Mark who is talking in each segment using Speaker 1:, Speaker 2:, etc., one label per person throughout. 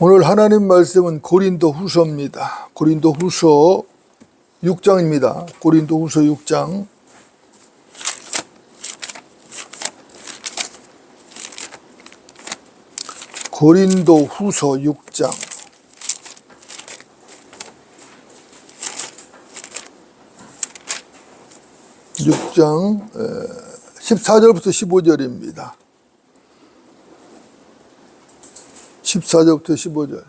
Speaker 1: 오늘 하나님 말씀은 고린도 후서입니다. 고린도 후서 6장입니다. 고린도 후서 6장. 고린도 후서 6장. 6장 14절부터 15절입니다. 14절부터 15절.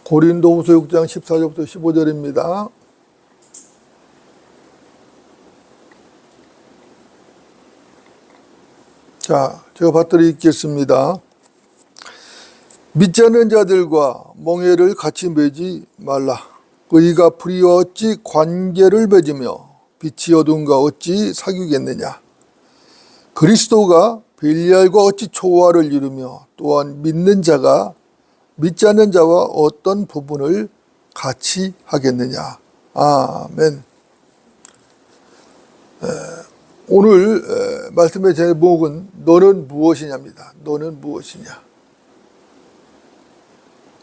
Speaker 1: 고린도 후서 6장 14절부터 15절입니다. 자, 제가 받들어 읽겠습니다. 믿지 않는 자들과 멍에를 같이 매지 말라. 의가 불의와 어찌 관계를 맺으며 빛이 어둠과 어찌 사귀겠느냐. 그리스도가 벨리알과 어찌 조화를 이루며 또한 믿는 자가 믿지 않는 자와 어떤 부분을 같이 하겠느냐. 아멘. 오늘 말씀의 제목은 너는 무엇이냐입니다. 너는 무엇이냐.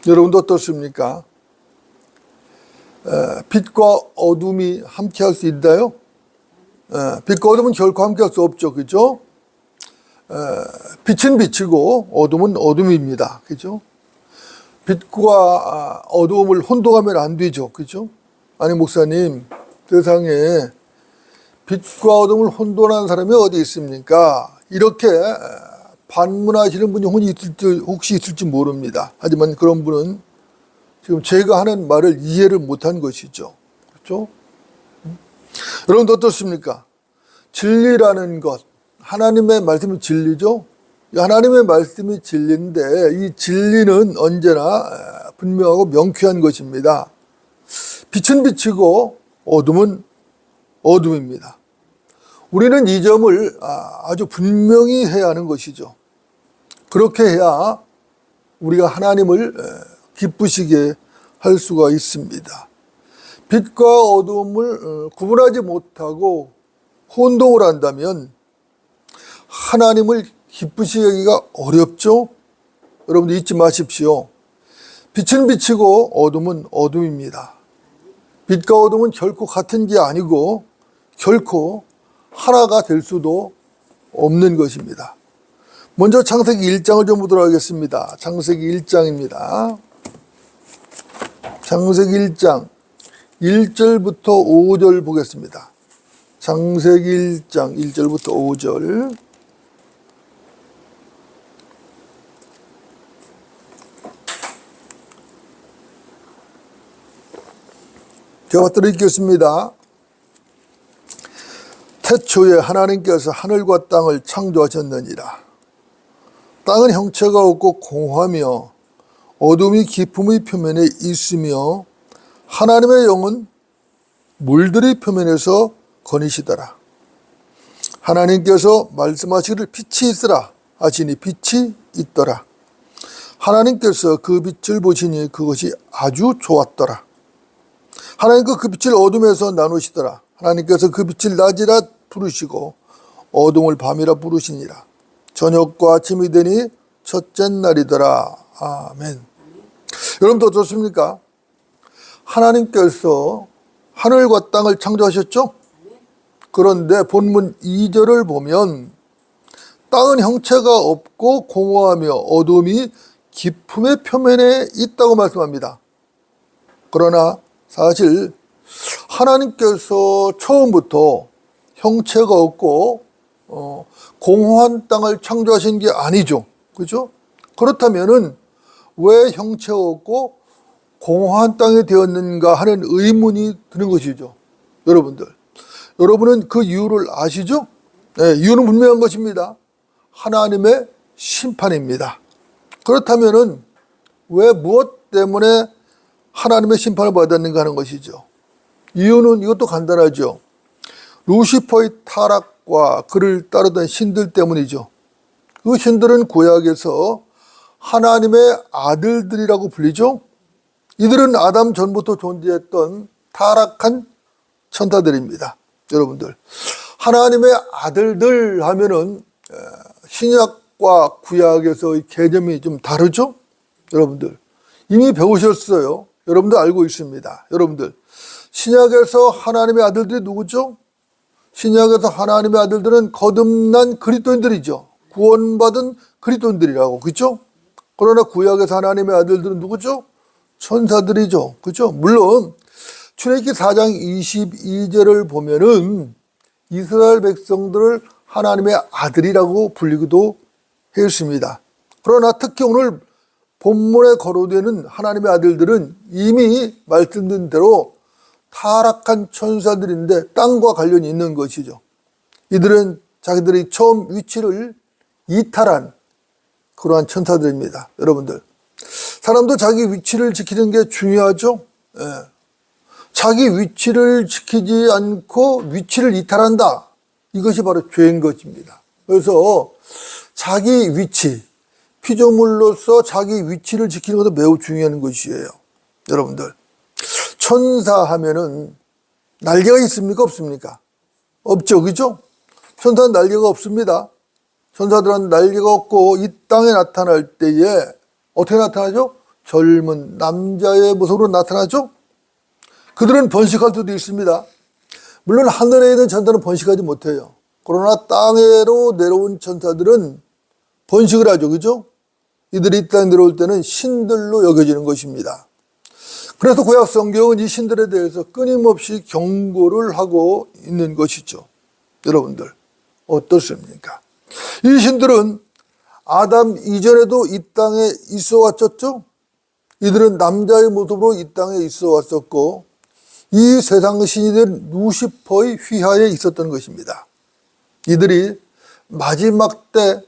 Speaker 1: 여러분도 어떻습니까? 빛과 어둠이 함께 할 수 있나요? 빛과 어둠은 결코 함께 할 수 없죠. 그죠? 빛은 빛이고 어둠은 어둠입니다. 그죠? 빛과 어둠을 혼동하면 안 되죠. 그죠? 아니, 목사님, 세상에 빛과 어둠을 혼돈하는 사람이 어디 있습니까? 이렇게 반문하시는 분이 혹시 있을지 모릅니다. 하지만 그런 분은 지금 제가 하는 말을 이해를 못한 것이죠. 그렇죠? 여러분도 어떻습니까? 진리라는 것, 하나님의 말씀이 진리죠? 하나님의 말씀이 진리인데 이 진리는 언제나 분명하고 명쾌한 것입니다. 빛은 빛이고 어둠은 어둠입니다. 우리는 이 점을 아주 분명히 해야 하는 것이죠. 그렇게 해야 우리가 하나님을 기쁘시게 할 수가 있습니다. 빛과 어둠을 구분하지 못하고 혼동을 한다면 하나님을 기쁘시게 하기가 어렵죠? 여러분들 잊지 마십시오. 빛은 빛이고 어둠은 어둠입니다. 빛과 어둠은 결코 같은 게 아니고 결코 하나가 될 수도 없는 것입니다. 먼저 창세기 1장을 좀 보도록 하겠습니다. 창세기 1장입니다. 창세기 1장 1절부터 5절 보겠습니다. 창세기 1장 1절부터 5절. 제가 받들어 읽겠습니다. 태초에 하나님께서 하늘과 땅을 창조하셨느니라. 땅은 형체가 없고 공허하며 어둠이 깊음의 표면에 있으며 하나님의 영은 물들의 표면에서 거니시더라. 하나님께서 말씀하시기를 빛이 있으라 하시니 빛이 있더라. 하나님께서 그 빛을 보시니 그것이 아주 좋았더라. 하나님께서 그 빛을 어둠에서 나누시더라. 하나님께서 그 빛을 낮이라 부르시고 어둠을 밤이라 부르시니라. 저녁과 아침이 되니 첫째 날이더라. 아멘. 여러분도 어떻습니까? 하나님께서 하늘과 땅을 창조하셨죠? 그런데 본문 2절을 보면 땅은 형체가 없고 공허하며 어둠이 깊음의 표면에 있다고 말씀합니다. 그러나 사실 하나님께서 처음부터 형체가 없고 공허한 땅을 창조하신 게 아니죠. 그죠? 그렇다면은 왜 형체가 없고 공허한 땅이 되었는가 하는 의문이 드는 것이죠. 여러분은 그 이유를 아시죠? 네, 이유는 분명한 것입니다. 하나님의 심판입니다. 그렇다면은 왜 무엇 때문에 하나님의 심판을 받았는가 하는 것이죠. 이유는 이것도 간단하죠. 루시퍼의 타락과 그를 따르던 신들 때문이죠. 그 신들은 구약에서 하나님의 아들들이라고 불리죠. 이들은 아담 전부터 존재했던 타락한 천사들입니다. 여러분들, 하나님의 아들들 하면은 신약과 구약에서의 개념이 좀 다르죠. 여러분들 이미 배우셨어요. 여러분들 알고 있습니다. 여러분들 신약에서 하나님의 아들들이 누구죠? 신약에서 하나님의 아들들은 거듭난 그리스도인들이죠. 구원받은 그리스도인들이라고, 그렇죠? 그러나 구약에서 하나님의 아들들은 누구죠? 천사들이죠. 그렇죠? 물론 출애굽기 4장 22절을 보면은 이스라엘 백성들을 하나님의 아들이라고 불리기도 했습니다. 그러나 특히 오늘 본문에 거론되는 하나님의 아들들은 이미 말씀드린 대로 타락한 천사들인데 땅과 관련이 있는 것이죠. 이들은 자기들이 처음 위치를 이탈한 그러한 천사들입니다. 여러분들 사람도 자기 위치를 지키는 게 중요하죠. 예. 자기 위치를 지키지 않고 위치를 이탈한다. 이것이 바로 죄인 것입니다. 그래서 자기 위치, 피조물로서 자기 위치를 지키는 것도 매우 중요한 것이에요. 여러분들 천사 하면은 날개가 있습니까? 없습니까? 없죠. 그죠? 천사는 날개가 없습니다. 천사들은 날개가 없고 이 땅에 나타날 때에 어떻게 나타나죠? 젊은 남자의 모습으로 나타나죠? 그들은 번식할 수도 있습니다. 물론 하늘에 있는 천사는 번식하지 못해요. 그러나 땅으로 내려온 천사들은 번식을 하죠. 그죠? 이들이 이 땅에 내려올 때는 신들로 여겨지는 것입니다. 그래서 구약 성경은 이 신들에 대해서 끊임없이 경고를 하고 있는 것이죠. 여러분들 어떻습니까? 이 신들은 아담 이전에도 이 땅에 있어 왔었죠. 이들은 남자의 모습으로 이 땅에 있어 왔었고 이 세상 신이된 루시퍼의 휘하에 있었던 것입니다. 이들이 마지막 때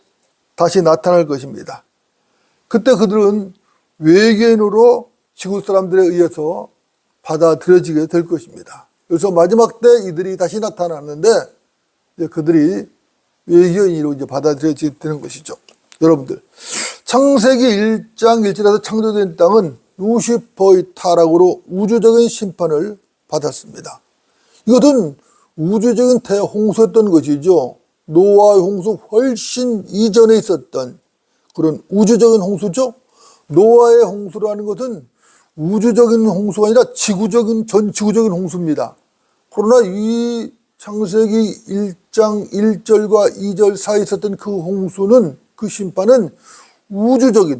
Speaker 1: 다시 나타날 것입니다. 그때 그들은 외계인으로 지구 사람들에 의해서 받아들여지게 될 것입니다. 그래서 마지막 때 이들이 다시 나타났는데 이제 그들이 외계인으로 이제 받아들여지게 되는 것이죠. 여러분들 창세기 1장 1절에서 창조된 땅은 루시퍼의 타락으로 우주적인 심판을 받았습니다. 이것은 우주적인 대홍수였던 것이죠. 노아의 홍수 훨씬 이전에 있었던 그런 우주적인 홍수죠. 노아의 홍수라는 것은 우주적인 홍수가 아니라 전 지구적인 홍수입니다. 그러나 이 창세기 1장 1절과 2절 사이에 있었던 그 홍수는 그 심판은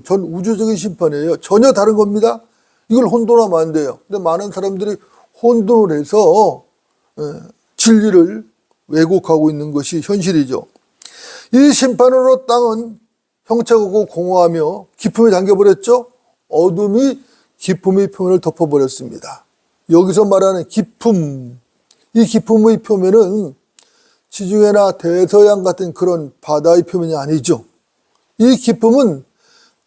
Speaker 1: 전 우주적인 심판이에요. 전혀 다른 겁니다. 이걸 혼돈하면 안 돼요. 근데 많은 사람들이 혼돈을 해서 진리를 왜곡하고 있는 것이 현실이죠. 이 심판으로 땅은 형체하고 공허하며 기품에 잠겨버렸죠. 어둠이 기품의 표면을 덮어버렸습니다. 여기서 말하는 기품, 이 기품의 표면은 지중해나 대서양 같은 그런 바다의 표면이 아니죠. 이 기품은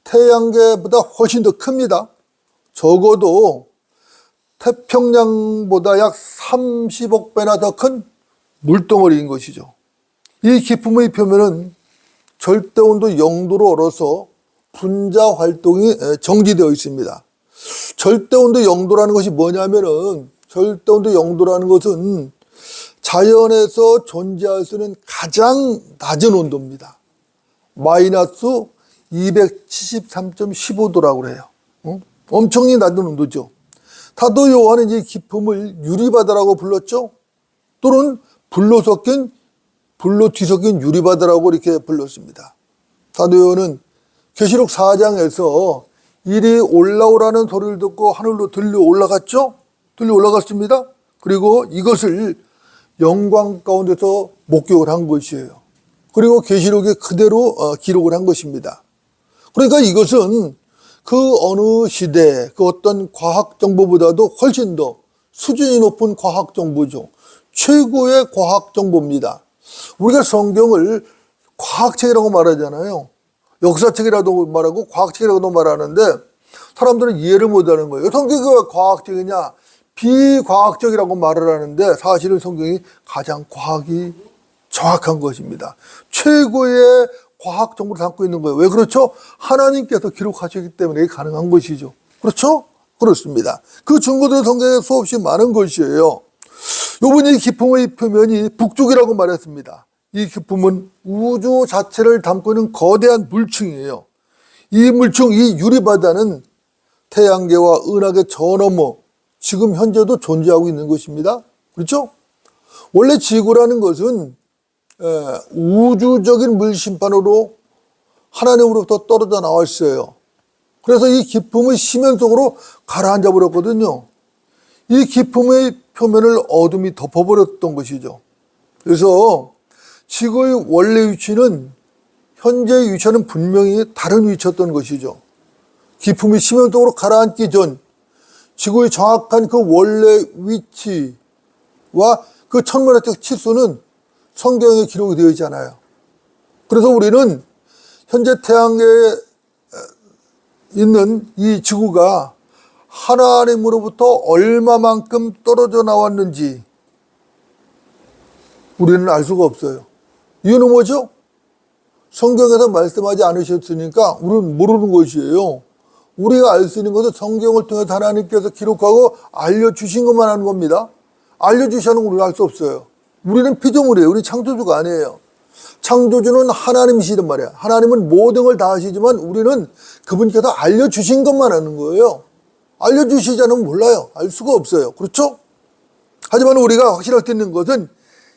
Speaker 1: 태양계보다 훨씬 더 큽니다. 적어도 태평양보다 약 30억 배나 더 큰 물덩어리인 것이죠. 이 기품의 표면은 절대온도 0도로 얼어서 분자 활동이 정지되어 있습니다. 절대온도 0도라는 것이 뭐냐면은 절대온도 0도라는 것은 자연에서 존재할 수 있는 가장 낮은 온도입니다. 마이너스 273.15도라고 그래요. 엄청나게 낮은 온도죠. 사도 요한은 이 기품을 유리바다라고 불렀죠. 또는 불로 뒤섞인 유리바다라고 이렇게 불렀습니다. 사도 요한은 계시록 4장에서 이리 올라오라는 소리를 듣고 하늘로 들려 올라갔죠. 들려 올라갔습니다. 그리고 이것을 영광 가운데서 목격을 한 것이에요. 그리고 계시록에 그대로 기록을 한 것입니다. 그러니까 이것은 그 어느 시대 그 어떤 과학 정보보다도 훨씬 더 수준이 높은 과학 정보죠. 최고의 과학 정보입니다. 우리가 성경을 과학책이라고 말하잖아요. 역사책이라도 말하고 과학책이라고도 말하는데 사람들은 이해를 못하는 거예요. 성경이 왜 과학책이냐? 비과학적이라고 말을 하는데 사실은 성경이 가장 과학이 정확한 것입니다. 최고의 과학 정보를 담고 있는 거예요. 왜 그렇죠? 하나님께서 기록하셨기 때문에 가능한 것이죠. 그렇죠? 그렇습니다. 그 증거들은 성경에 수없이 많은 것이에요. 요번에 이 기품의 표면이 북쪽이라고 말했습니다. 이 기품은 우주 자체를 담고 있는 거대한 물층이에요. 이 물총, 이 유리바다는 태양계와 은하계 저 너머 지금 현재도 존재하고 있는 것입니다. 그렇죠? 원래 지구라는 것은 우주적인 물심판으로 하나님으로부터 떨어져 나왔어요. 그래서 이 기품의 심연 속으로 가라앉아 버렸거든요. 이 기품의 표면을 어둠이 덮어버렸던 것이죠. 그래서 지구의 원래 위치는 현재의 위치와는 분명히 다른 위치였던 것이죠. 기품이 심연 속으로 가라앉기 전 지구의 정확한 그 원래 위치와 그 천문학적 치수는 성경에 기록이 되어 있지 않아요. 그래서 우리는 현재 태양계에 있는 이 지구가 하나님으로부터 얼마만큼 떨어져 나왔는지 우리는 알 수가 없어요. 이유는 뭐죠? 성경에서 말씀하지 않으셨으니까 우리는 모르는 것이에요. 우리가 알 수 있는 것은 성경을 통해서 하나님께서 기록하고 알려주신 것만 하는 겁니다. 알려주시는 건 우리가 알 수 없어요. 우리는 피조물이에요. 우리 창조주가 아니에요. 창조주는 하나님이시단 말이야. 하나님은 모든 걸 다 하시지만 우리는 그분께서 알려주신 것만 하는 거예요. 알려주시지 않으면 몰라요. 알 수가 없어요. 그렇죠? 하지만 우리가 확실할 수 있는 것은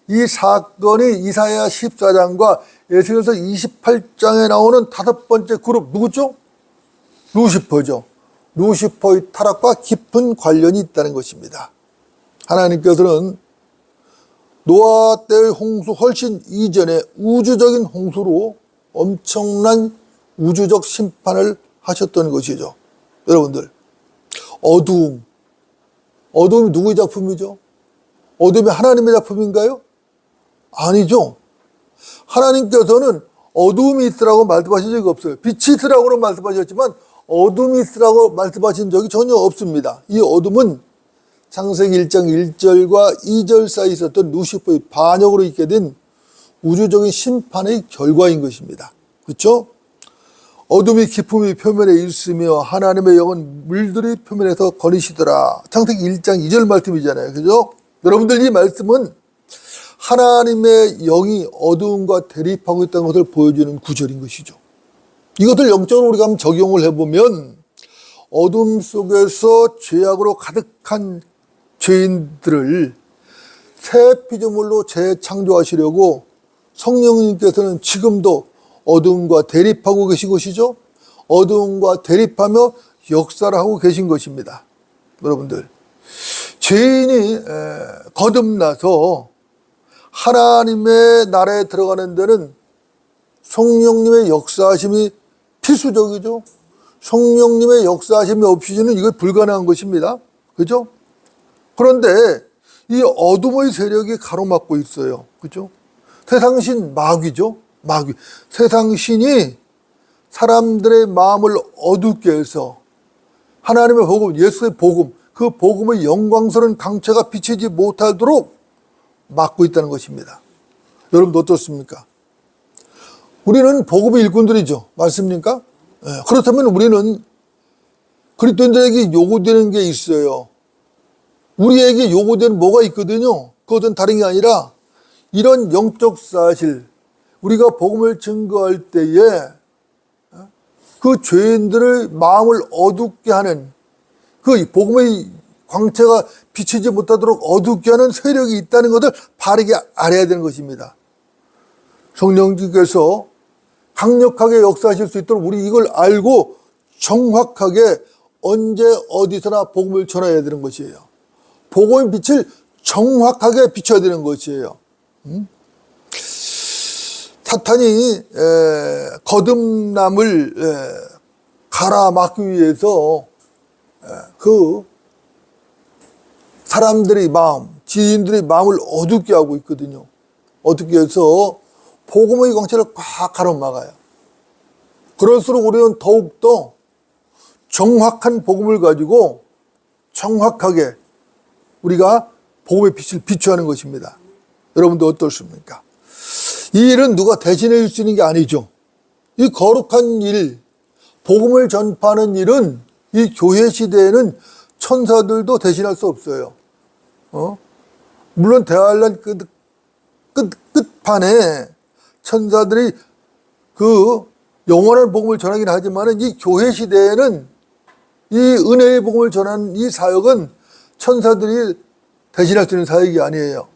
Speaker 1: 이 사건이 이사야 14장과 에스겔서 28장에 나오는 다섯 번째 그룹 누구죠? 루시퍼죠. 루시퍼의 타락과 깊은 관련이 있다는 것입니다. 하나님께서는 노아 때의 홍수 훨씬 이전에 우주적인 홍수로 엄청난 우주적 심판을 하셨던 것이죠. 여러분들, 어두움이 누구의 작품이죠? 어둠이 하나님의 작품인가요? 아니죠. 하나님께서는 어둠이 있으라고 말씀하신 적이 없어요. 빛이 있으라고는 말씀하셨지만 어둠이 있으라고 말씀하신 적이 전혀 없습니다. 이 어둠은 창세기 1장 1절과 2절 사이에 있었던 루시퍼의 반역으로 있게 된 우주적인 심판의 결과인 것입니다. 그렇죠? 어둠이 기품이 표면에 있으며 하나님의 영은 물들이 표면에서 거니시더라. 창세기 1장 2절 말씀이잖아요. 그죠? 여러분들 이 말씀은 하나님의 영이 어두움과 대립하고 있다는 것을 보여주는 구절인 것이죠. 이것을 영적으로 우리가 한번 적용을 해보면 어둠 속에서 죄악으로 가득한 죄인들을 새 피조물로 재창조하시려고 성령님께서는 지금도 어둠과 대립하고 계신 것이죠. 어둠과 대립하며 역사를 하고 계신 것입니다. 여러분들, 죄인이 거듭나서 하나님의 나라에 들어가는 데는 성령님의 역사하심이 필수적이죠. 성령님의 역사하심이 없이는 이거 불가능한 것입니다. 그죠? 그런데 이 어둠의 세력이 가로막고 있어요. 그죠? 세상신 마귀죠. 마귀. 세상신이 사람들의 마음을 어둡게 해서 하나님의 복음, 예수의 복음, 그 복음의 영광스러운 강체가 비치지 못하도록 막고 있다는 것입니다. 여러분 어떻습니까? 우리는 복음의 일꾼들이죠. 맞습니까? 그렇다면 우리는 그리스도인들에게 요구되는 게 있어요. 우리에게 요구되는 뭐가 있거든요. 그것은 다른 게 아니라 이런 영적 사실, 우리가 복음을 증거할 때에 그 죄인들의 마음을 어둡게 하는 그 복음의 광채가 비치지 못하도록 어둡게 하는 세력이 있다는 것을 바르게 알아야 되는 것입니다. 성령님께서 강력하게 역사하실 수 있도록 우리 이걸 알고 정확하게 언제 어디서나 복음을 전해야 되는 것이에요. 복음의 빛을 정확하게 비춰야 되는 것이에요. 사탄이 거듭남을 가라막기 위해서 그 사람들의 마음, 지인들의 마음을 어둡게 하고 있거든요. 어둡게 해서 복음의 광채를 꽉 가로막아요. 그럴수록 우리는 더욱더 정확한 복음을 가지고 정확하게 우리가 복음의 빛을 비추하는 것입니다. 여러분도 어떻습니까? 이 일은 누가 대신해 줄 수 있는 게 아니죠. 이 거룩한 일, 복음을 전파하는 일은 이 교회 시대에는 천사들도 대신할 수 없어요. 물론 대환란 끝판에 천사들이 그 영원한 복음을 전하긴 하지만 이 교회 시대에는 이 은혜의 복음을 전하는 이 사역은 천사들이 대신할 수 있는 사역이 아니에요.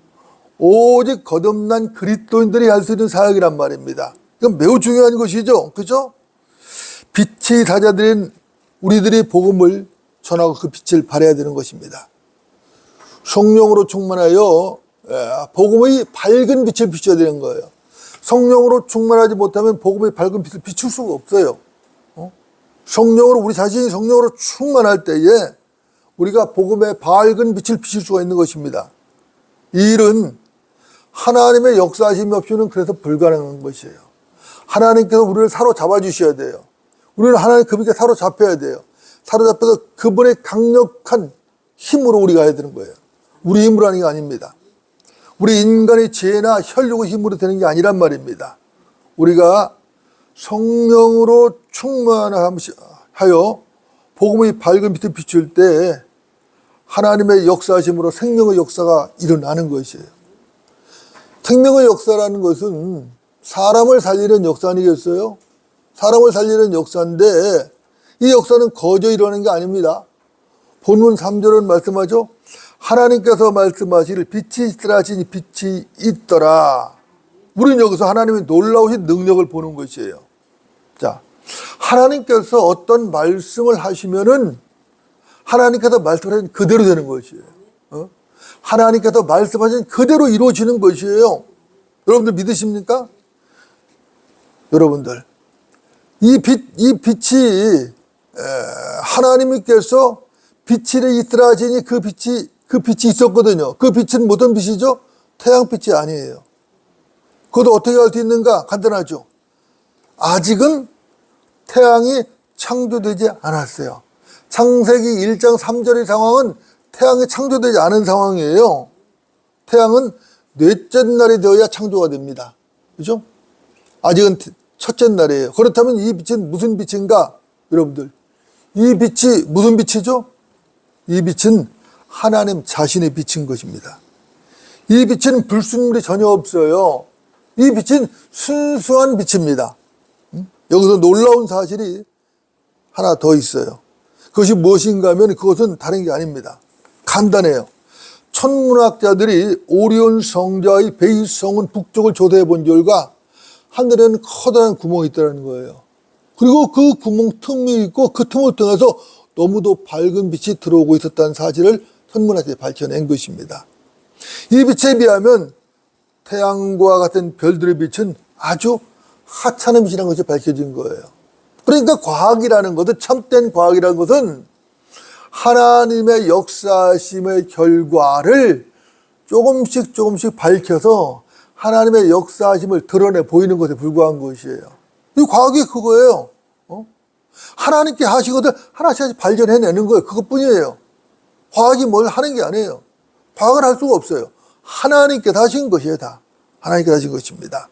Speaker 1: 오직 거듭난 그리스도인들이 할 수 있는 사역이란 말입니다. 이건 매우 중요한 것이죠. 그죠? 빛이 다자들인 우리들이 복음을 전하고 그 빛을 발해야 되는 것입니다. 성령으로 충만하여 복음의 밝은 빛을 비춰야 되는 거예요. 성령으로 충만하지 못하면 복음의 밝은 빛을 비출 수가 없어요. 성령으로, 우리 자신이 성령으로 충만할 때에 우리가 복음의 밝은 빛을 비출 수가 있는 것입니다. 이 일은 하나님의 역사하심이 없이는 그래서 불가능한 것이에요. 하나님께서 우리를 사로잡아 주셔야 돼요. 우리는 하나님 그분께 사로잡혀야 돼요. 사로잡혀서 그분의 강력한 힘으로 우리가 해야 되는 거예요. 우리 힘으로 하는 게 아닙니다. 우리 인간의 지혜나 혈육의 힘으로 되는 게 아니란 말입니다. 우리가 성령으로 충만하여 복음의 밝은 빛을 비출 때 하나님의 역사하심으로 생명의 역사가 일어나는 것이에요. 생명의 역사라는 것은 사람을 살리는 역사 아니겠어요? 사람을 살리는 역사인데 이 역사는 거저 일어나는 게 아닙니다. 본문 3절은 말씀하죠. 하나님께서 말씀하시길 빛이 있으라 하시니 빛이 있더라. 우리는 여기서 하나님의 놀라우신 능력을 보는 것이에요. 자, 하나님께서 어떤 말씀을 하시면은 하나님께서 말씀하신 그대로 되는 것이에요. 하나님께서 말씀하신 그대로 이루어지는 것이에요. 여러분들 믿으십니까? 여러분들, 이 빛이 하나님께서 빛이 있으라 하시니 그 빛이 있었거든요. 그 빛은 어떤 빛이죠? 태양빛이 아니에요. 그것도 어떻게 알 수 있는가? 간단하죠. 아직은 태양이 창조되지 않았어요. 창세기 1장 3절의 상황은 태양이 창조되지 않은 상황이에요. 태양은 넷째 날이 되어야 창조가 됩니다. 그죠? 아직은 첫째 날이에요. 그렇다면 이 빛은 무슨 빛인가? 여러분들, 이 빛이 무슨 빛이죠? 이 빛은 하나님 자신의 빛인 것입니다. 이 빛은 불순물이 전혀 없어요. 이 빛은 순수한 빛입니다. 여기서 놀라운 사실이 하나 더 있어요. 그것이 무엇인가 하면 그것은 다른 게 아닙니다. 간단해요. 천문학자들이 오리온 성자의 베이성은 북쪽을 조사해 본 결과 하늘에는 커다란 구멍이 있다는 거예요. 그리고 그 구멍 틈이 있고 그 틈을 통해서 너무도 밝은 빛이 들어오고 있었다는 사실을 천문학자들이 밝혀낸 것입니다. 이 빛에 비하면 태양과 같은 별들의 빛은 아주 하찮은 빛이라는 것이 밝혀진 거예요. 그러니까 과학이라는 것은, 참된 과학이라는 것은 하나님의 역사심의 결과를 조금씩 밝혀서 하나님의 역사심을 드러내 보이는 것에 불과한 것이에요. 이 과학이 그거예요. 하나님께 하신 것을 하나씩 발견해내는 거예요. 그것뿐이에요. 과학이 뭘 하는 게 아니에요. 과학을 할 수가 없어요. 하나님께서 하신 것이에요. 다 하나님께서 하신 것입니다.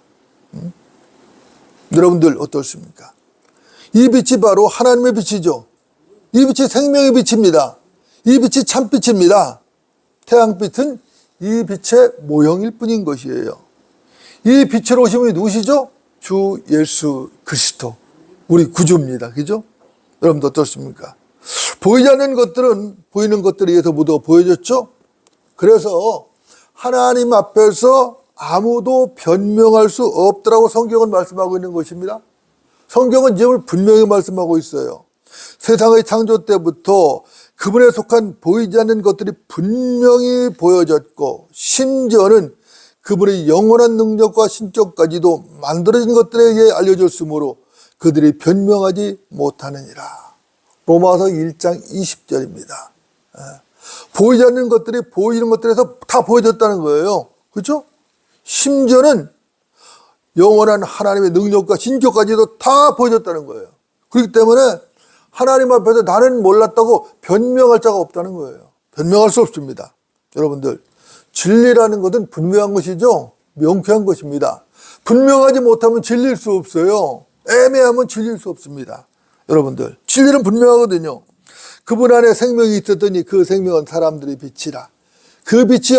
Speaker 1: 여러분들 어떻습니까? 이 빛이 바로 하나님의 빛이죠. 이 빛이 생명의 빛입니다. 이 빛이 참빛입니다. 태양빛은 이 빛의 모형일 뿐인 것이에요. 이 빛으로 오신 분이 누구시죠? 주 예수 그리스도, 우리 구주입니다. 그죠? 여러분들 어떻습니까? 보이지 않는 것들은 보이는 것들에 의해서 모두 보여졌죠? 그래서 하나님 앞에서 아무도 변명할 수 없더라고 성경은 말씀하고 있는 것입니다. 성경은 이점을 분명히 말씀하고 있어요. 세상의 창조 때부터 그분에 속한 보이지 않는 것들이 분명히 보여졌고, 심지어는 그분의 영원한 능력과 신격까지도 만들어진 것들에 의해 알려졌으므로 그들이 변명하지 못하느니라. 로마서 1장 20절입니다. 보이지 않는 것들이 보이는 것들에서 다 보여졌다는 거예요. 그렇죠? 심지어는 영원한 하나님의 능력과 신격까지도 다 보여졌다는 거예요. 그렇기 때문에 하나님 앞에서 나는 몰랐다고 변명할 자가 없다는 거예요. 변명할 수 없습니다. 여러분들, 진리라는 것은 분명한 것이죠. 명쾌한 것입니다. 분명하지 못하면 진리일 수 없어요. 애매하면 진리일 수 없습니다. 여러분들, 진리는 분명하거든요. 그분 안에 생명이 있었더니 그 생명은 사람들의 빛이라. 그 빛이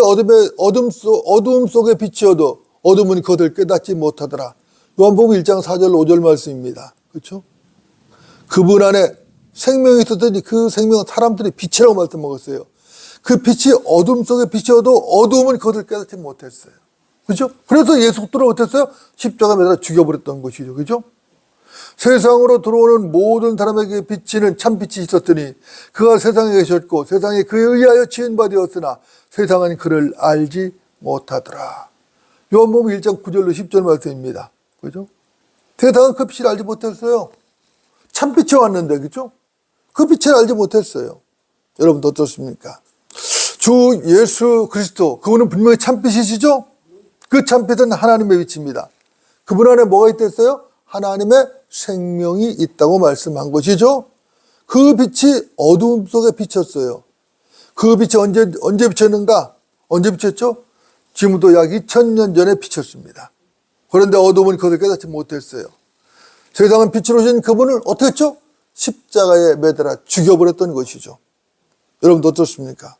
Speaker 1: 어둠 속에 빛이어도 어둠은 그것을 깨닫지 못하더라. 요한복음 1장 4절 5절 말씀입니다. 그렇죠? 그분 안에 생명이 있었더니 그 생명은 사람들이 빛이라고 말씀 먹었어요. 그 빛이 어둠 속에 비춰도 어둠은 그것을 깨닫지 못했어요. 그죠? 그래서 예수 그리스도를 어땠어요? 십자가 매달아 죽여버렸던 것이죠. 그죠? 세상으로 들어오는 모든 사람에게 비치는 참빛이 있었더니 그가 세상에 계셨고 세상에 그에 의하여 지은 바 되었으나 세상은 그를 알지 못하더라. 요한복음 1장 9절로 10절 말씀입니다. 그죠? 세상은 그 빛을 알지 못했어요. 참빛이 왔는데, 그죠? 그 빛을 알지 못했어요. 여러분도 어떻습니까? 주 예수 그리스도, 그분은 분명히 참빛이시죠? 그 참빛은 하나님의 빛입니다. 그분 안에 뭐가 있댔어요? 하나님의 생명이 있다고 말씀한 것이죠. 그 빛이 어두움 속에 비쳤어요. 그 빛이 언제 비쳤는가? 언제 비쳤죠? 지금부터 약 2000년 전에 비쳤습니다. 그런데 어둠은 그것을 깨닫지 못했어요. 세상은 빛으로 오신 그분을 어떻게 했죠? 십자가에 매달아 죽여버렸던 것이죠. 여러분도 어떻습니까?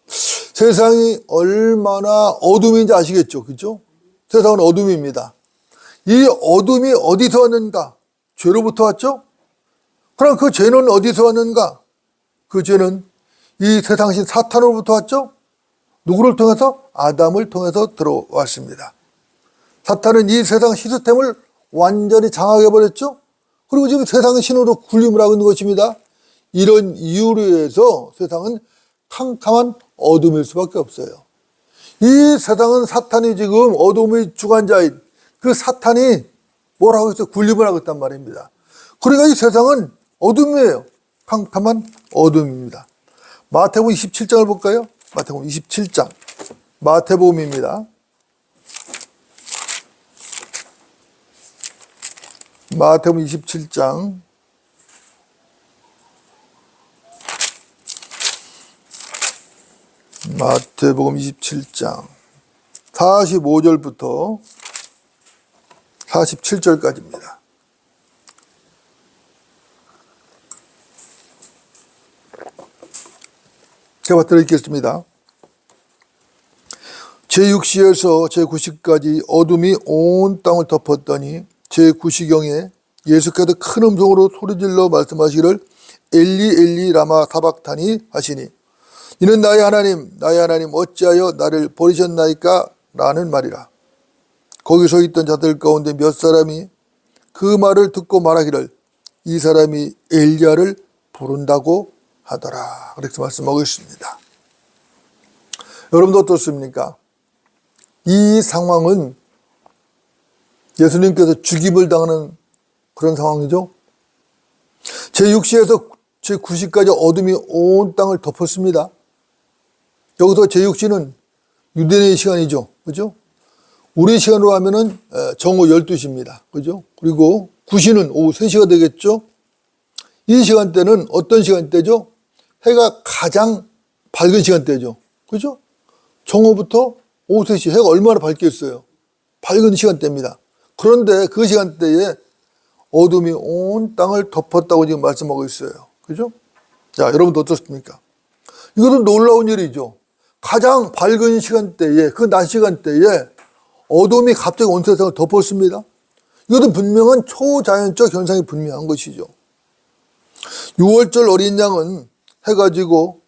Speaker 1: 세상이 얼마나 어둠인지 아시겠죠? 그죠? 세상은 어둠입니다. 이 어둠이 어디서 왔는가? 죄로부터 왔죠? 그럼 그 죄는 어디서 왔는가? 그 죄는 이 세상신 사탄으로부터 왔죠? 누구를 통해서? 아담을 통해서 들어왔습니다. 사탄은 이 세상 시스템을 완전히 장악해버렸죠? 그리고 지금 세상의 신으로 군림을 하고 있는 것입니다. 이런 이유로 해서 세상은 캄캄한 어둠일 수밖에 없어요. 이 세상은 사탄이 지금 어둠의 주관자인 그 사탄이 뭐라고 해서 군림을 하고 있단 말입니다. 그러니까 이 세상은 어둠이에요. 캄캄한 어둠입니다. 마태복음 27장을 볼까요? 마태복음 27장. 마태복음입니다. 마태복음 27장. 마태복음 27장 45절부터 47절까지입니다. 제가 드리겠습니다. 제6시에서 제9시까지 어둠이 온 땅을 덮었더니 제9시경에 예수께서 큰 음성으로 소리질러 말씀하시기를 엘리 엘리 라마 사박타니 하시니 이는 나의 하나님 어찌하여 나를 버리셨나이까 라는 말이라. 거기 서 있던 자들 가운데 몇 사람이 그 말을 듣고 말하기를 이 사람이 엘리야를 부른다고 하더라. 그렇게 말씀하고 있습니다. 여러분도 어떻습니까? 이 상황은 예수님께서 죽임을 당하는 그런 상황이죠. 제6시에서 제9시까지 어둠이 온 땅을 덮었습니다. 여기서 제6시는 유대인의 시간이죠. 그죠? 우리 시간으로 하면은 정오 12시입니다. 그죠? 그리고 9시는 오후 3시가 되겠죠? 이 시간대는 어떤 시간대죠? 해가 가장 밝은 시간대죠. 그죠? 정오부터 오후 3시, 해가 얼마나 밝겠어요? 밝은 시간대입니다. 그런데 그 시간대에 어둠이 온 땅을 덮었다고 지금 말씀하고 있어요. 그죠? 자, 여러분도 어떻습니까? 이것은 놀라운 일이죠. 가장 밝은 시간대에, 그 낮 시간대에 어둠이 갑자기 온 세상을 덮었습니다. 이것은 분명한 초자연적 현상이 분명한 것이죠. 6월절 어린 양은 해가 지고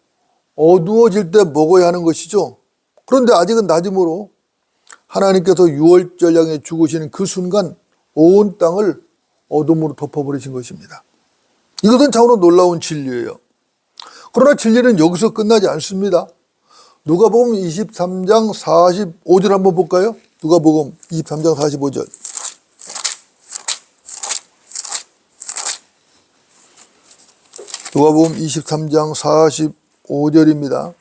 Speaker 1: 어두워질 때 먹어야 하는 것이죠. 그런데 아직은 낮이므로 하나님께서 6월절 양에 죽으시는 그 순간 온 땅을 어둠으로 덮어버리신 것입니다. 이것은 참으로 놀라운 진리예요. 그러나 진리는 여기서 끝나지 않습니다. 누가복음 23장 45절 한번 볼까요? 누가복음 23장 45절. 누가복음 23장 45절입니다.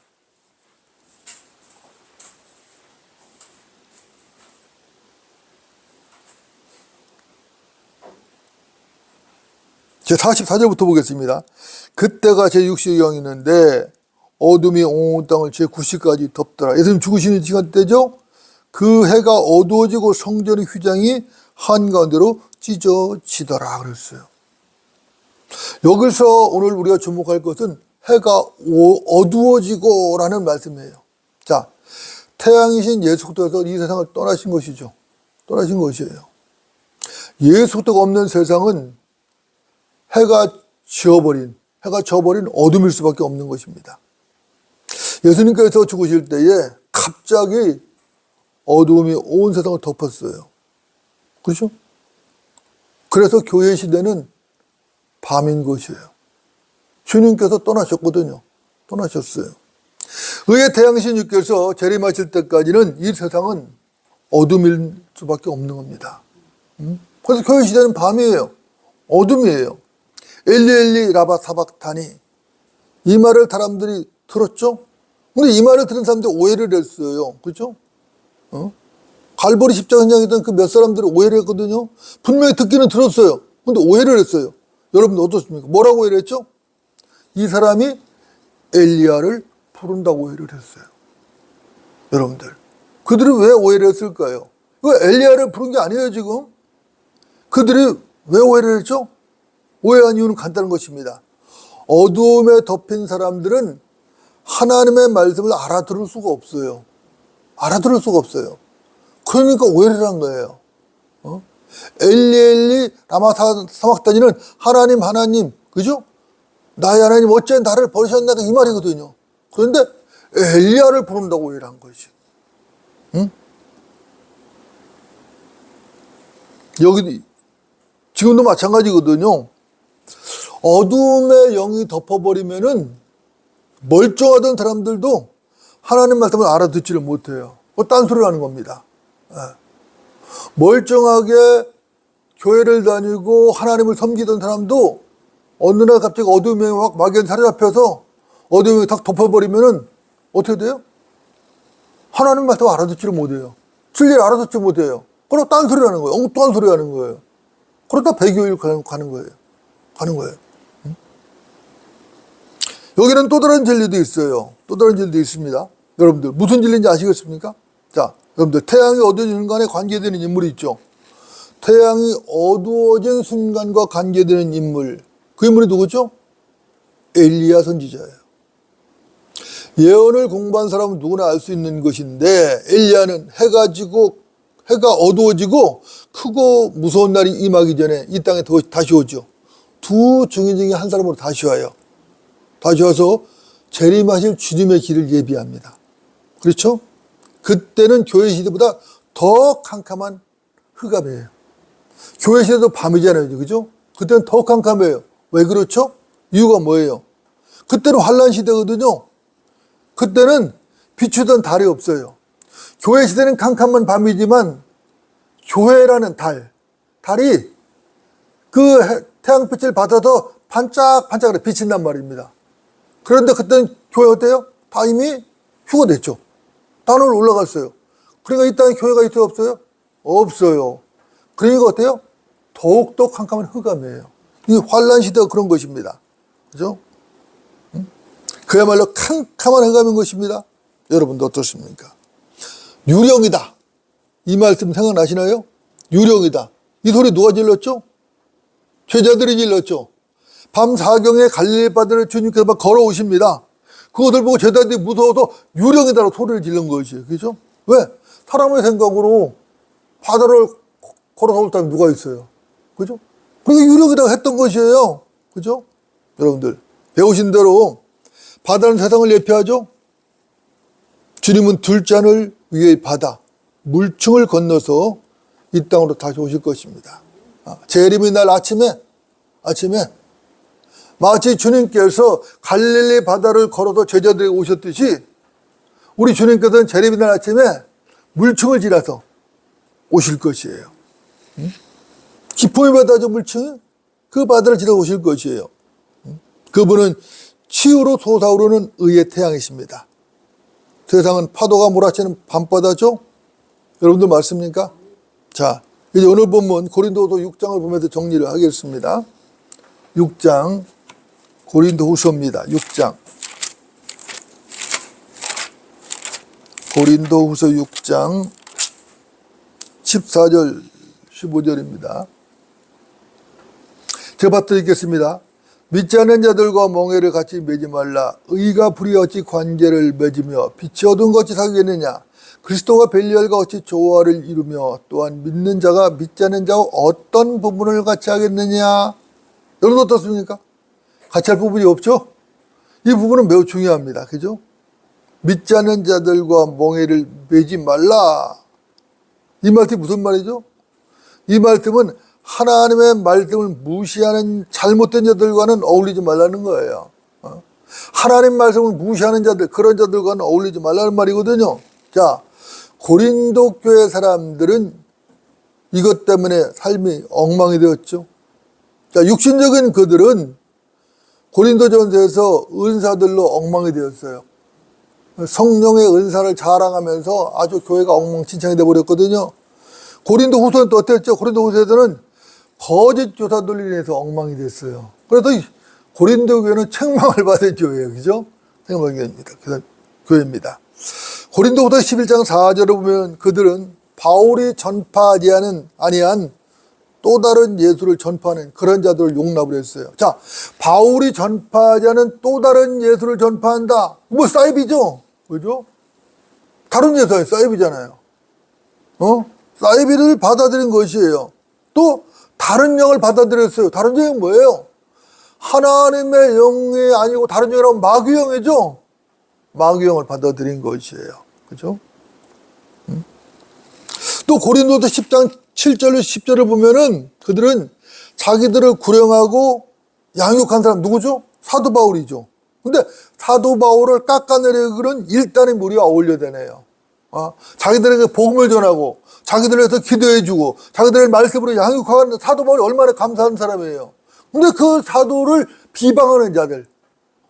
Speaker 1: 제 44절부터 보겠습니다. 그때가 제6시경이었는데 어둠이 온 땅을 제9시까지 덮더라. 예수님 죽으시는 시간대죠. 그 해가 어두워지고 성전의 휘장이 한가운데로 찢어지더라 그랬어요. 여기서 오늘 우리가 주목할 것은 해가 어두워지고 라는 말씀이에요. 자, 태양이신 예수 그리스도께서 이 세상을 떠나신 것이죠. 떠나신 것이에요. 예수 그리스도가 없는 세상은 해가 져버린 어둠일 수밖에 없는 것입니다. 예수님께서 죽으실 때에 갑자기 어두움이 온 세상을 덮었어요. 그렇죠? 그래서 교회 시대는 밤인 것이에요. 주님께서 떠나셨거든요. 떠나셨어요. 의의 태양신 주께서 재림하실 때까지는 이 세상은 어둠일 수밖에 없는 겁니다. 그래서 교회 시대는 밤이에요. 어둠이에요. 엘리 엘리 라바 사박타니, 이 말을 사람들이 들었죠? 근데 이 말을 들은 사람들이 오해를 했어요. 그렇죠? 갈보리 십자가 현장이던 그 몇 사람들이 오해를 했거든요. 분명히 듣기는 들었어요. 근데 오해를 했어요. 여러분들 어떻습니까? 뭐라고 오해를 했죠? 이 사람이 엘리야를 부른다고 오해를 했어요. 여러분들, 그들이 왜 오해를 했을까요? 그 엘리야를 부른 게 아니에요. 지금 그들이 왜 오해를 했죠? 오해한 이유는 간단한 것입니다. 어두움에 덮인 사람들은 하나님의 말씀을 알아들을 수가 없어요. 알아들을 수가 없어요. 그러니까 오해를 한 거예요. 엘리 엘리 라마 사박다니는 하나님, 그죠? 나의 하나님 어째 나를 버리셨나, 이 말이거든요. 그런데 엘리야를 부른다고 오해를 한 것이. 여기 지금도 마찬가지거든요. 어둠의 영이 덮어버리면은 멀쩡하던 사람들도 하나님 말씀을 알아듣지를 못해요. 딴소리를 하는 겁니다. 멀쩡하게 교회를 다니고 하나님을 섬기던 사람도 어느 날 갑자기 어둠에 막연히 사로잡혀서 어둠에 딱 덮어버리면은 어떻게 돼요? 하나님 말씀을 알아듣지를 못해요. 진리를 알아듣지 못해요. 그러고 딴소리를 하는 거예요. 엉뚱한 소리 하는 거예요. 그러다 배교일 가는 거예요. 여기는 또 다른 진리도 있어요. 또 다른 진리도 있습니다. 여러분들 무슨 진리인지 아시겠습니까? 자, 여러분들 태양이 어두워진 순간에 관계되는 인물이 있죠. 태양이 어두워진 순간과 관계되는 인물, 그 인물이 누구죠? 엘리야 선지자예요. 예언을 공부한 사람은 누구나 알 수 있는 것인데, 엘리야는 해가 어두워지고 크고 무서운 날이 임하기 전에 이 땅에 다시 오죠. 두 증인 중에 한 사람으로 다시 와요. 다시 와서 재림하실 주님의 길을 예비합니다. 그렇죠? 그때는 교회 시대보다 더 캄캄한 흑암이에요. 교회 시대도 밤이잖아요. 그죠? 그때는 더 캄캄해요. 왜 그렇죠? 이유가 뭐예요? 그때는 환란 시대거든요. 그때는 비추던 달이 없어요. 교회 시대는 캄캄한 밤이지만 교회라는 달이 그 태양빛을 받아서 반짝반짝 비친단 말입니다. 그런데 그때는 교회 어때요? 다 이미 휴거됐죠. 하늘로 올라갔어요. 그러니까 이 땅에 교회가 있어요? 없어요? 없어요. 그러니까 어때요? 더욱더 캄캄한 흑암이에요. 이 환란 시대가 그런 것입니다. 그죠? 그야말로 캄캄한 흑암인 것입니다. 여러분도 어떻습니까? 유령이다. 이 말씀 생각나시나요? 유령이다. 이 소리 누가 질렀죠? 제자들이 질렀죠. 밤 사경에 갈릴리 바다를 주님께서 막 걸어오십니다. 그것을 보고 제자들이 무서워서 유령이다라고 소리를 지른 것이에요. 그죠? 왜? 사람의 생각으로 바다를 걸어서 올 사람이 누가 있어요? 그죠? 그러니까 유령이다고 했던 것이에요. 그죠? 여러분들, 배우신 대로 바다는 세상을 예표하죠? 주님은 둘째 하늘 위의 바다, 물층을 건너서 이 땅으로 다시 오실 것입니다. 재림의 날 아침에 마치 주님께서 갈릴리 바다를 걸어서 제자들이 오셨듯이 우리 주님께서는 재림의 날 아침에 물층을 지나서 오실 것이에요. 기쁨의 바다죠, 물층. 그 바다를 지나서 오실 것이에요. 그분은 치유로 솟아오르는 의의 태양이십니다. 세상은 파도가 몰아치는 밤바다죠? 여러분들 맞습니까? 자, 이제 오늘 본문 고린도후서 6장을 보면서 정리를 하겠습니다. 6장 고린도후서입니다. 6장 고린도후서 6장 14절 15절입니다. 제가 받들겠습니다. 믿지 않는 자들과 멍에를 같이 매지 말라. 의가 불이 어찌 관계를 맺으며 빛이 어두운 것 어찌 사귀겠느냐. 그리스도가 벨리알과 어찌 조화를 이루며 또한 믿는 자가 믿지 않는 자와 어떤 부분을 같이 하겠느냐. 여러분 어떻습니까? 같이 할 부분이 없죠? 이 부분은 매우 중요합니다. 그죠? 믿지 않는 자들과 멍에를 매지 말라. 이 말씀이 무슨 말이죠? 이 말씀은 하나님의 말씀을 무시하는 잘못된 자들과는 어울리지 말라는 거예요. 하나님 말씀을 무시하는 자들, 그런 자들과는 어울리지 말라는 말이거든요. 자, 고린도 교회 사람들은 이것 때문에 삶이 엉망이 되었죠. 자, 육신적인 그들은 고린도전서에서 은사들로 엉망이 되었어요. 성령의 은사를 자랑하면서 아주 교회가 엉망진창이 되어버렸거든요. 고린도 후서는 또 어땠죠? 고린도 후서에서는 거짓 교사들로 인해서 엉망이 됐어요. 그래서 고린도 교회는 책망을 받은 교회예요. 그죠? 책망의 교회입니다. 고린도후서 11장 4절을 보면 그들은 바울이 전파하지 아니한 또 다른 예수를 전파하는 그런 자들을 용납을 했어요. 자, 바울이 전파하지 않은 또 다른 예수를 전파한다. 뭐 사이비죠? 그죠? 다른 예수는 사이비잖아요. 사이비를 받아들인 것이에요. 또 다른 영을 받아들였어요. 다른 영이 뭐예요? 하나님의 영이 아니고 다른 영이라고 마귀 영이죠? 마귀 영을 받아들인 것이에요. 그죠? 또 고린도서 10장 7절 10절을 보면은 그들은 자기들을 구령하고 양육한 사람 누구죠? 사도 바울이죠. 근데 사도 바울을 깎아내리기는 일단의 무리와 어울려대네요. 자기들에게 복음을 전하고 자기들을 위해서 기도해주고 자기들의 말씀으로 양육하는 사도 바울이 얼마나 감사한 사람이에요. 근데 그 사도를 비방하는 자들,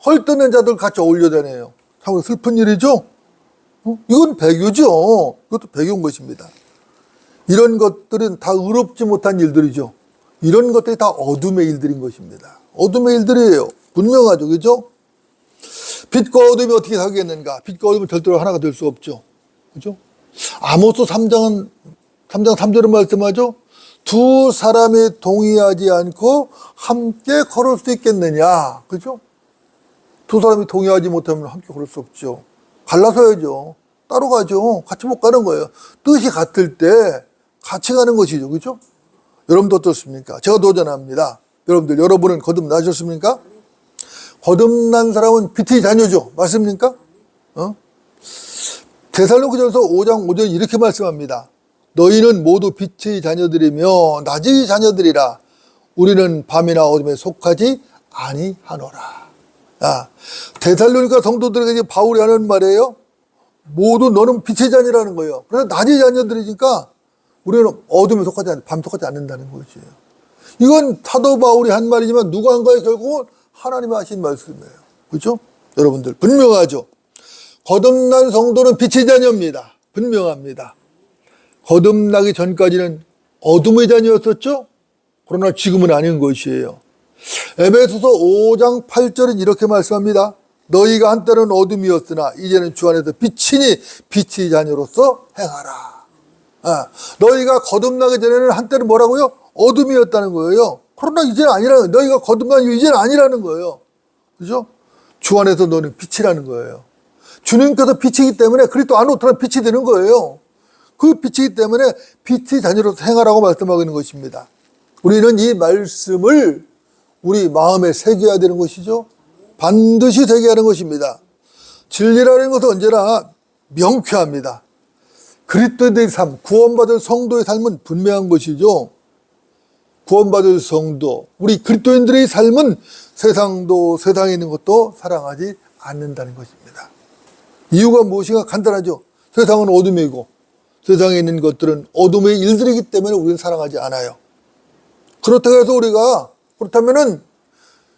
Speaker 1: 헐뜯는 자들 같이 어울려대네요. 참 슬픈 일이죠? 이건 배교죠. 이것도 배교인 것입니다. 이런 것들은 다 의롭지 못한 일들이죠. 이런 것들이 다 어둠의 일들인 것입니다. 어둠의 일들이에요. 분명하죠. 그죠? 빛과 어둠이 어떻게 사귀겠는가? 빛과 어둠은 절대로 하나가 될 수 없죠. 그죠? 아모스 3장 3절은 말씀하죠. 두 사람이 동의하지 않고 함께 걸을 수 있겠느냐. 그죠? 두 사람이 동의하지 못하면 함께 걸을 수 없죠. 갈라서야죠. 따로 가죠. 같이 못 가는 거예요. 뜻이 같을 때 같이 가는 것이죠. 그죠? 여러분도 어떻습니까? 제가 도전합니다. 여러분은 거듭나셨습니까? 거듭난 사람은 빛의 자녀죠. 맞습니까? 데살로니가전서 5장 5절 이렇게 말씀합니다. 너희는 모두 빛의 자녀들이며 낮의 자녀들이라. 우리는 밤이나 어둠에 속하지 아니하노라. 데살로니가 성도들에게 바울이 하는 말이에요. 모두 너는 빛의 자녀라는 거예요. 그래서 낮의 자녀들이니까 우리는 어둠에 속하지 않는다. 밤에 속하지 않는다는 것이에요. 이건 사도 바울이 한 말이지만 누가 한 거예요? 결국은 하나님이 하신 말씀이에요. 그렇죠? 여러분들 분명하죠? 거듭난 성도는 빛의 자녀입니다. 분명합니다. 거듭나기 전까지는 어둠의 자녀였었죠? 그러나 지금은 아닌 것이에요. 에베소서 5장 8절은 이렇게 말씀합니다. 너희가 한때는 어둠이었으나 이제는 주 안에서 빛이니 빛의 자녀로서 행하라. 너희가 거듭나기 전에는 한때는 뭐라고요? 어둠이었다는 거예요. 그러나 이제는 아니라는 거예요. 너희가 거듭난 이후 이제는 아니라는 거예요. 그죠? 주 안에서 너는 빛이라는 거예요. 주님께서 빛이기 때문에 그리스도 안으로 들어가면 빛이 되는 거예요. 그 빛이기 때문에 빛의 자녀로서 행하라고 말씀하고 있는 것입니다. 우리는 이 말씀을 우리 마음에 새겨야 되는 것이죠. 반드시 새겨야 하는 것입니다. 진리라는 것은 언제나 명쾌합니다. 그리스도인의 삶, 구원받은 성도의 삶은 분명한 것이죠. 구원받은 성도, 우리 그리스도인들의 삶은 세상도 세상에 있는 것도 사랑하지 않는다는 것입니다. 이유가 무엇인가 간단하죠. 세상은 어둠이고 세상에 있는 것들은 어둠의 일들이기 때문에 우리는 사랑하지 않아요. 그렇다고 해서 그렇다면은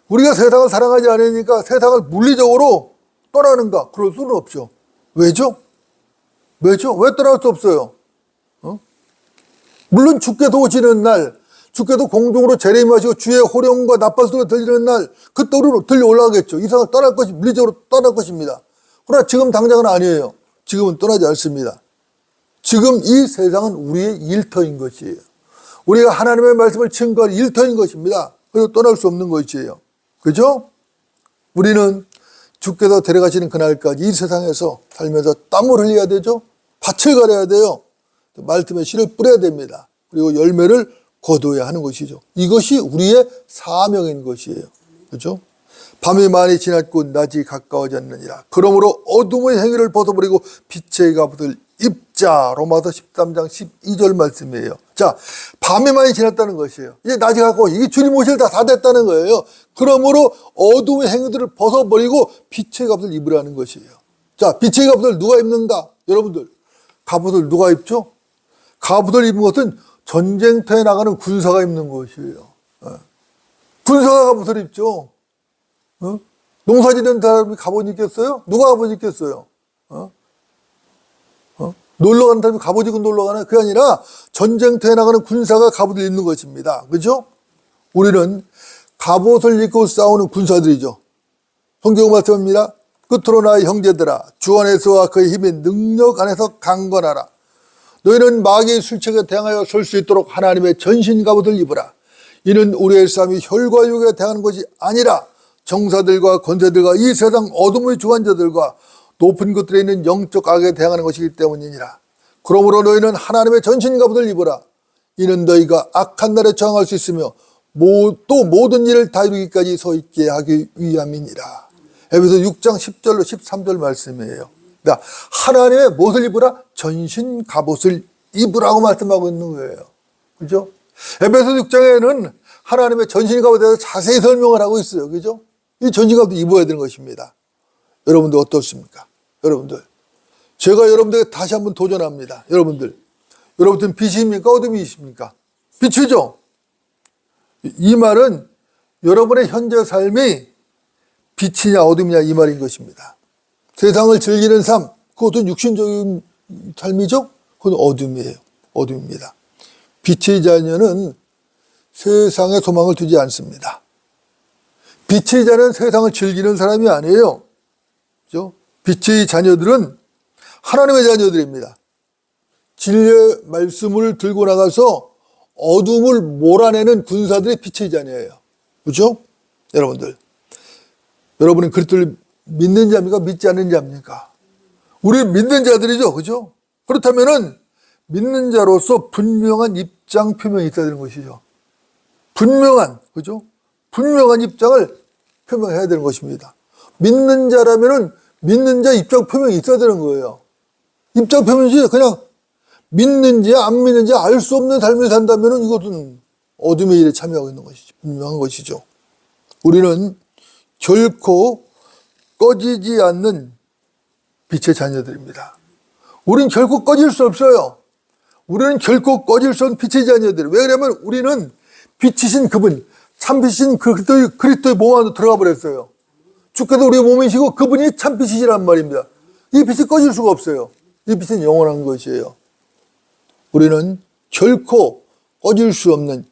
Speaker 1: 우리가 세상을 사랑하지 않으니까 세상을 물리적으로 떠나는가? 그럴 수는 없죠. 왜죠? 왜 떠날 수 없어요? 물론 주께서 오시는 날, 주께서 공중으로 재림하시고 주의 호령과 나팔 소리가 들리는 날, 그때 우리는 들려 올라가겠죠. 이 세상을 떠날 것이 물리적으로 떠날 것입니다. 그러나 지금 당장은 아니에요. 지금은 떠나지 않습니다. 지금 이 세상은 우리의 일터인 것이에요. 우리가 하나님의 말씀을 증거할 일터인 것입니다. 그래서 떠날 수 없는 것이에요. 그죠? 우리는 주께서 데려가시는 그날까지 이 세상에서 살면서 땀을 흘려야 되죠. 밭을 갈아야 돼요. 말씀의 씨를 뿌려야 됩니다. 그리고 열매를 거둬야 하는 것이죠. 이것이 우리의 사명인 것이에요. 그렇죠? 밤이 많이 지났고 낮이 가까워졌느니라. 그러므로 어둠의 행위를 벗어버리고 빛의 갑옷을 입자. 로마서 13장 12절 말씀이에요. 자, 밤이 많이 지났다는 것이에요. 이제 낮이 가까워. 이게 주님 오실 때 다 됐다는 거예요. 그러므로 어둠의 행위들을 벗어버리고 빛의 갑옷을 입으라는 것이에요. 자, 빛의 갑옷을 누가 입는가? 여러분들, 갑옷을 누가 입죠? 갑옷을 입은 것은 전쟁터에 나가는 군사가 입는 것이에요. 군사가 갑옷을 입죠. 농사짓는 사람이 갑옷 입겠어요? 누가 갑옷 입겠어요? 놀러 가는 사람이 갑옷 입고 놀러 가나? 그게 아니라 전쟁터에 나가는 군사가 갑옷을 입는 것입니다. 그죠? 우리는 갑옷을 입고 싸우는 군사들이죠. 성경 말씀입니다. 끝으로 나의 형제들아, 주 안에서와 그의 힘의 능력 안에서 강건하라. 너희는 마귀의 술책에 대항하여 설 수 있도록 하나님의 전신 갑옷을 입으라. 이는 우리의 싸움이 혈과 육에 대항하는 것이 아니라 정사들과 권세들과 이 세상 어둠의 주관자들과 높은 곳들에 있는 영적 악에 대항하는 것이기 때문이니라. 그러므로 너희는 하나님의 전신 갑옷을 입으라. 이는 너희가 악한 날에 저항할 수 있으며 또 모든 일을 다 이루기까지 서 있게 하기 위함이니라. 에베소 6장 10절로 13절 말씀이에요. 그러니까 하나님의 무엇을 입으라? 전신 갑옷을 입으라고 말씀하고 있는 거예요. 그죠? 에베소 6장에는 하나님의 전신 갑옷에 대해서 자세히 설명을 하고 있어요. 그죠? 이 전신 갑옷을 입어야 되는 것입니다. 여러분들 어떻습니까? 여러분들. 제가 여러분들에게 다시 한번 도전합니다. 여러분들은 빛입니까? 어둠이십니까? 빛이죠? 이 말은 여러분의 현재 삶이 빛이냐 어둠이냐 이 말인 것입니다. 세상을 즐기는 삶, 그것은 육신적인 삶이죠? 그건 어둠이에요. 어둠입니다. 빛의 자녀는 세상에 소망을 두지 않습니다. 빛의 자녀는 세상을 즐기는 사람이 아니에요. 그렇죠? 빛의 자녀들은 하나님의 자녀들입니다. 진리의 말씀을 들고 나가서 어둠을 몰아내는 군사들이 빛의 자녀예요. 그렇죠? 여러분은 그리스도를 믿는 자입니까? 믿지 않는 자입니까? 우리 믿는 자들이죠. 그죠? 그렇다면은 믿는 자로서 분명한 입장 표명이 있어야 되는 것이죠. 그죠? 분명한 입장을 표명해야 되는 것입니다. 믿는 자라면은 믿는 자 입장 표명이 있어야 되는 거예요. 입장 표명이지 그냥 믿는지 안 믿는지 알 수 없는 삶을 산다면은 이것은 어둠의 일에 참여하고 있는 것이죠. 분명한 것이죠. 우리는 결코 꺼지지 않는 빛의 자녀들입니다. 우리는 결코 꺼질 수 없어요. 우리는 결코 꺼질 수 없는 빛의 자녀들. 왜 그러냐면 우리는 빛이신 그분, 참빛이신 그리스도의 몸 안으로 들어가 버렸어요. 주께서 우리의 몸이시고 그분이 참빛이시란 말입니다. 이 빛이 꺼질 수가 없어요. 이 빛은 영원한 것이에요. 우리는 결코 꺼질 수 없는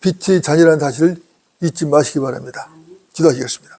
Speaker 1: 빛의 자녀라는 사실을 잊지 마시기 바랍니다. 기도하시겠습니다.